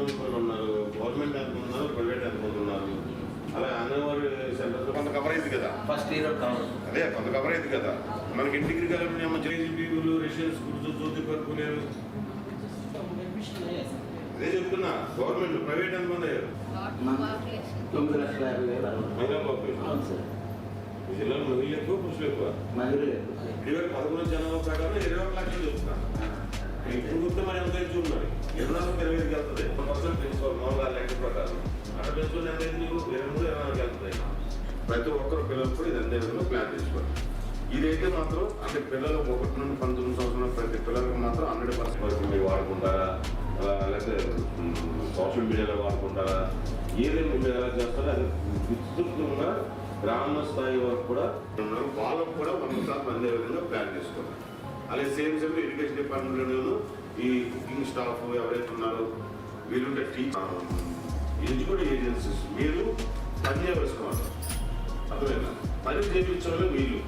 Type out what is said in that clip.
ఎంతమంది పిల్లలు ఉన్నారు, గవర్నమెంట్ ఎంతమంది ఉన్నారు, ప్రైవేట్ ఎంతమంది ఉన్నారు, అలా అంగన్వాడీ సెంటర్స్ కొంత కవర్ అయింది కదా. ఫస్ట్ ఇయర్ అదే కొంత కవర్ అయింది కదా. మనకి ఇంటికి కలిపి జేజీబీలు రెసిడెన్స్ జ్యోతి పరుపు లేరు. అదే చెప్తున్నా, గవర్నమెంట్ ప్రైవేట్ ఎంతమంది అయ్యారు? 9,50,000 మహిళా పాపులేషన్ ఈ జిల్లాలో మహిళలు ఎక్కువ, పురుషులు ఎక్కువ. ఇటీవల 11 జనాభా ప్రకారం 21 లక్షలు చెప్తున్నాను. ఇప్పుడు గుర్తు మరి ఎంత చూడాలి, 24-25కి వెళ్తుంది. 1% పెంచుకోవాలి మామూలుగా లెక్క ప్రకారం. అక్కడ పెంచుకుని ఎంత నీకు 23-24కి వెళ్తుంది. ప్రతి ఒక్కరు పిల్లలు కూడా ఇది ఎంత విధంగా ప్లాన్ చేసుకోవాలి. ఇదైతే మాత్రం అంటే పిల్లలు 1 నుండి 19 సంవత్సరాల ప్రతి పిల్లలకు మాత్రం 100% వరకు మీరు వాడుకుంటారా, లేకపోతే సోషల్ మీడియాలో వాడుకుంటారా, ఏదైనా మీరు ఎలా చేస్తారో అది విస్తృతంగా గ్రామ స్థాయి వరకు కూడా వాళ్ళకు కూడా 100% అందే విధంగా ప్లాన్ చేసుకోవాలి. అలాగే సేమ్ ఎడ్యుకేషన్ డిపార్ట్మెంట్లో ఈ కుకింగ్ స్టాఫ్ ఎవరైతే ఉన్నారో వీళ్ళుంటే ఎడ్యుకేటివ్ ఏజెన్సీస్ మీరు పని చేయవలసిన వాళ్ళు, అర్థమైనా పని చేయించే వాళ్ళు వీళ్ళు.